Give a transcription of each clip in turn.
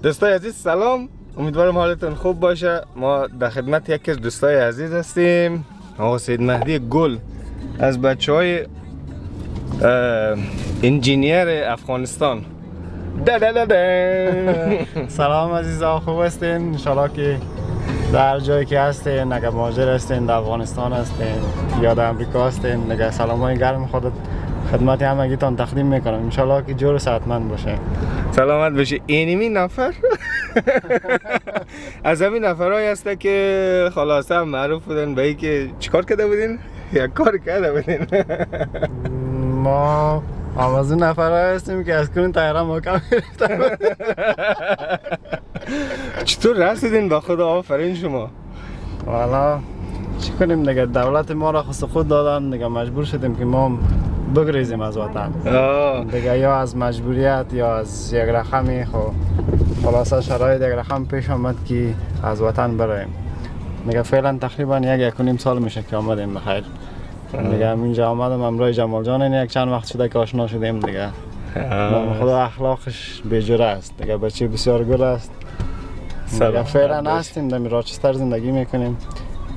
دوستای عزیز سلام، امیدوارم حالتون خوب باشه. ما در خدمت یکی از دوستای عزیز هستیم، آقا سید مهدی گل از بچهای انجینیر افغانستان. سلام عزیزا، خوب هستین؟ انشالله که در جایی که هستین، اگر مهاجر هستین، در افغانستان هستین یا در امریکا هستین، اگر سلام های گرم خودت خدمت همگیتان تقدیم میکنم. انشالله که جور و صحتمند باشه. سلامت باشی. اینمی نفر از همین نفرهایی هسته که خلاصه هم معروف بودن به اینکه چیکار کرده بودین؟ یک کار کرده بودین. ما از اون نفرهایی هستیم که از کنون تایره محکم گرفتن. چطور رسیدین به خدا؟ آفرین شما. والا چی کنیم دیگه، دولت ما را خود خود دادن دیگه، مجبور شدیم که ما بگریزیم از وطن دیگه، یا از مجبوریت یا از یک رقمی. خلاصه شرایط یک رقم پیش آمد که از وطن براییم دیگه. فعلا تقریبا یک نیم سال میشه که آمدیم بخیر دیگه. اینجا آمدم امروز جمال جان، این یک چند وقت شده که آشنا شدیم دیگه. خدا اخلاقش بیجوره است دیگه، بچه بسیار گل است دیگه. فعلا هستیم در راچستر زندگی میکنیم.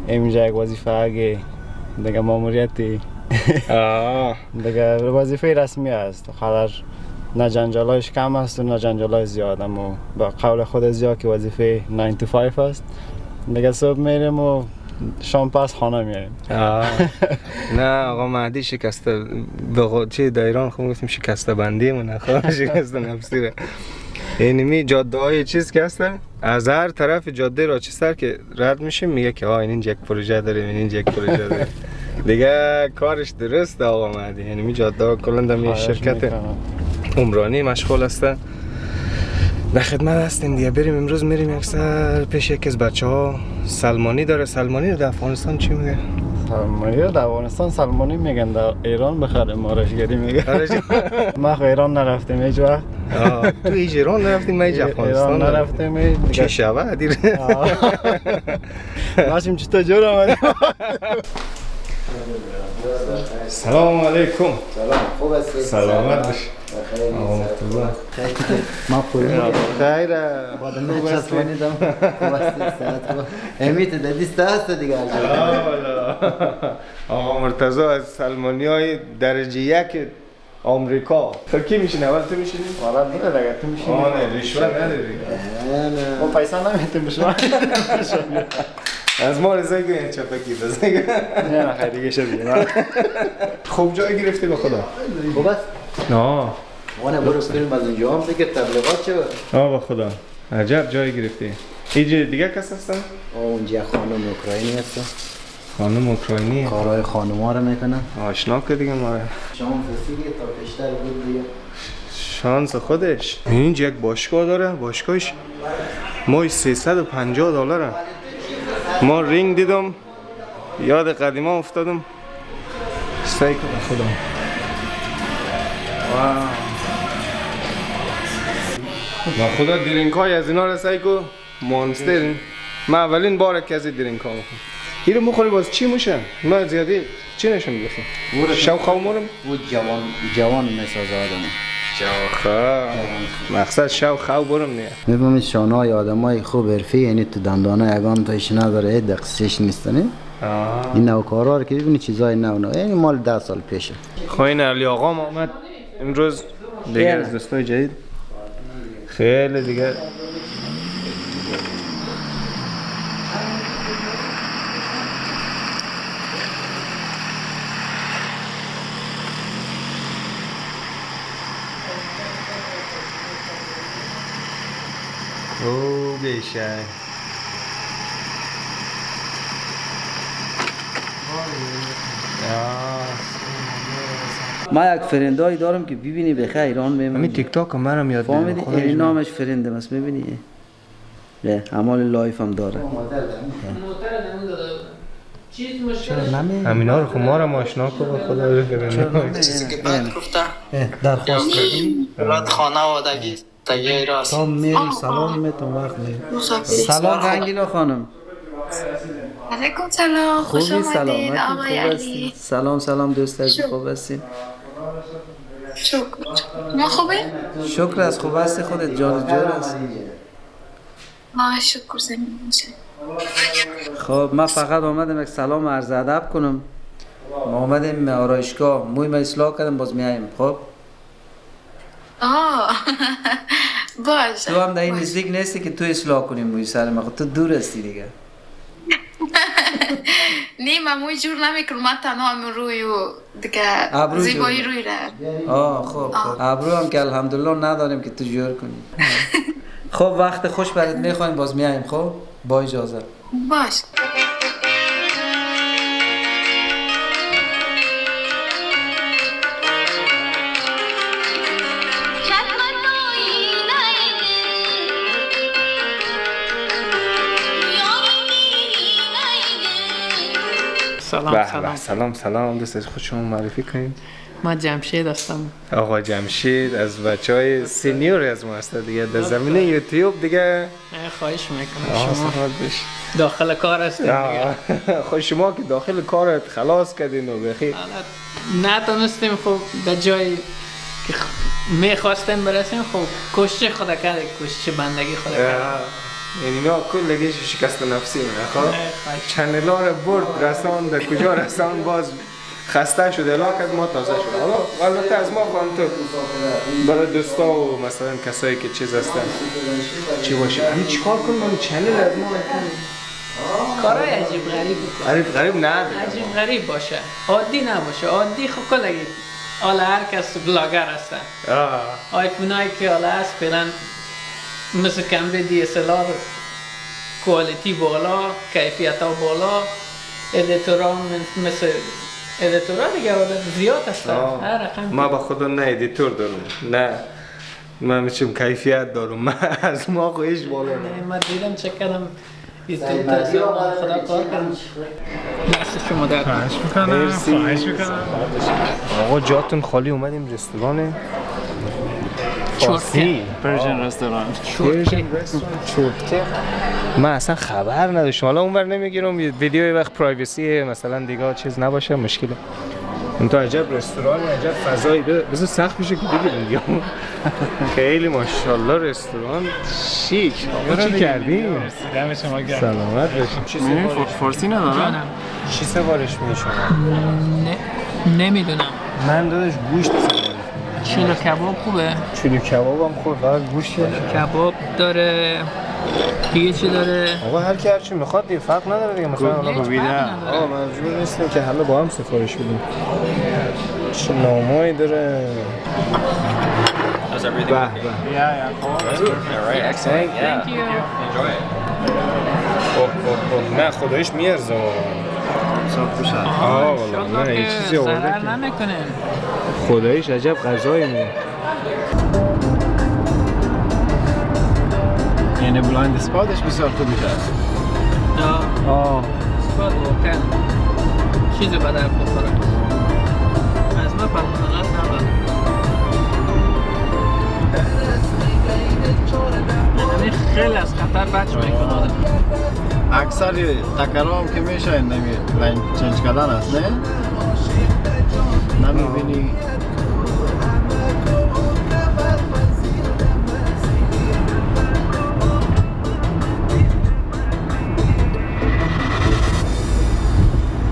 اینجا یک وظیفه اگه دیگه ماموریتی دیگه وظیفه رسمی است. خاطر نه جنجالایش کم است و نه جنجالای زیاد، اما با قول خود زیاد که وظیفه 9 to 5 است دیگه. صبح میریم و شام پس خانه میریم. نه آقا مهدی شکسته چه در ایران خب گفتیم شکسته بندی مونه، خب شکسته نفسی ره. اینمی جاده های چیز که هستن از هر طرف جاده راچستر که رد میشیم میگه که اینجا یک پروژه داریم، اینجا یک پروژه داریم دیگه. کارش درسته آقا مهدی. اینمی جاده ها کلا در شرکت عمرانی مشغول هستن، در خدمت هستیم دیگه. بریم امروز میریم یک سر پیش یکی از بچه ها. سلمانی داره. سلمانی رو در افغانستان چی میگه؟ سلمانی رو در افغانستان سلمانی میگن، در ایران بخیر مارشگری میگه. ما خو ایران نرفتیم هیچ وقت. تو هیچ ایران نرفتیم؟ ما هیچ افغانستان نرفتیم. چه شود دیر؟ ماشیم چطور جور آمدیم. سلام علیکم. سلام، خوب هستی؟ سلامت باشی. بخیر. ما پولیم خیره. خوب هستی؟ خوب هستی؟ ساعت خوب. امیت دادیست هست دیگه. آقا مرتضی از سلمانی های درجه یک آمریکا. تو کی میشین؟ اول تو میشینی؟ والا بره دیگه، تو میشینی. نه رشوه نداری. ما پیسه نمیتیم بشما. از ما رضای گرین چپکی بزنگ. نه خیلی دیگه شبیه. خوب جای گرفتی به خدا. خوب است؟ نه. وانا برو فیلم از اینجا هم دیگه تبلیغات چه بود؟ به خدا. عجب جای گرفتی. اینجا دیگه کس هستن؟ اونجا خانم اوکراینی هستن. خانم اوکراینی؟ کارهای خانوما رو میکنن. آشنا که دیگه ما. شما فسیلی تا پیشتر بود دیگه. شانس خودش. اینجا یک باشگاه داره. باشگاهش ماهی $350. ما رینگ دیدم یاد قدیما افتادم. سعی کنم خدا. واو. و خدا درینک های از اینا رو سعی کن. مانستر. من اولین بار که از این درینک ها میخوام. این رو مخوری باز چی میشه؟ ما زیادی چی نشون میگفتم؟ شوخ مورم؟ بود جوان میسازه آدم. شوخه. مقصد شوخه برم نیه. میفهمید شانه های آدم های خوب حرفی، یعنی تو دندانه یگان تایش نداره، دقیقش نیستنه. این نوکارا رو که ببینی چیزای نو یعنی مال 10 سال پیشه. خوین علی آقا ما آمد امروز دیگه از دوستای جدید. خیلی دیگه او بیشه ما یک فرندایی دارم که ببینی بخیر ایران میمونه. همین تیک تاک منم یاد بگیرم. فهمیدی؟ این نامش فرندم است، میبینی؟ نه، اعمال لایف هم داره. همینا رو خب ما رو آشنا کن به خدا رو ببینیم. چیزی که بعد گفتم درخواست دادی خانوادگی تگه راست. تا میری سلام میتون وقت میری. سلام رنگینا خانم. علیکم سلام، خوش آمدید آقای علی. سلام دوست عزیز، خوب هستین؟ شکر. ما خوبه؟ شکر از خوب هستی، خودت جان جور است. شکر زمین میشه. خب من فقط آمدم یک سلام عرض ادب کنم. ما آمدیم آرایشگاه موی ما اصلاح کردم باز میاییم. خب باشه. تو هم در این نزدیک نیستی که تو اصلاح کنیم موی سر ما. خب تو دور هستی دیگه. نه من موی جور نمیکنم، من تنها هم روی و دیگه زیبایی روی را. خب ابرو هم که الحمدلله نداریم که تو جور کنی. خب وقت خوش برات میخوایم باز میاییم. خب با اجازه. باش. سلام دوست از خود شما معرفی کنید. من جمشید هستم. آقا جمشید از بچهای سینیور از ما هست دیگه در زمینه یوتیوب دیگه. خواهش میکنم شما بش داخل کار هستید دیگه. خب شما که داخل کارت خلاص کردین و بخیر نتونستیم خب در جایی که میخواستیم برسیم. خب کوشش خدا کرده، کوشش بندگی خدا کرده. یعنی ما کلگیش شکست نفسی من. خب چنلا رو برد رسان در کجا رسان باز خسته شده لاکت ما تازه شده. حالا البته از ما خواهم تو برای دوستا و مثلا کسایی که چیز هستن چی باشه همین چیکار کنم من چنل از ما کارای عجیب غریب بکن. غریب نه عجیب غریب باشه، عادی نباشه. عادی خب کلگی حالا هر کس بلاگر هستن. آیفونایی که حالا هست فعلا مثل کمبه DSLR کوالیتی بالا، کیفیت ها بالا، ادیتورا مثل ادیتورا دیگه زیاد هستن. هر رقم ما با خدا نه ادیتور دارم، نه من میچم کیفیت دارم. من از ما خویش بالا نه. من دیدم چک کردم یوتیوب تاثیر خدا کار کنم. دست شما در خواهش میکنم. آقا جاتون خالی اومدیم رستوران فارسی پرژن رستوران. چورته من اصلا خبر نداشتم. حالا اونور نمیگیرم ویدیو وقت پرایوسی مثلا دیگه چیز نباشه مشکله. اون تو عجب رستوران عجب فضایی بذار سخت میشه که بگیریم. خیلی ماشاءالله رستوران شیک. آقا چی کردیم؟ دم شما گرم. سلامت باشین. فارسی ندارم. چی سفارش میدی شما؟ نمیدونم. من داداش گوشت چیلو کباب خوبه؟ چیلو کباب هم خوبه، فقط گوشت کباب داره. دیگه چی داره؟ آقا هر کی هر چی میخواد دیگه فرق نداره دیگه. مثلا آقا مجبور نیستیم که همه با هم سفارش بدیم. چه نامایی داره. نه خدایش میارزه. والله یه چیزی آورده که نمیکنه. خدایش عجب غذایی میده. یعنی بلایند اسپاتش بسیار خوب میشه. اسپات واقعا چیزی به درد بخوره. از ما پرمانات نبود. یعنی خیلی از خطر بچ میکنه. اکثر تکرها هم که میشه نمی لاین چنج کردن است نه؟ نمیبینی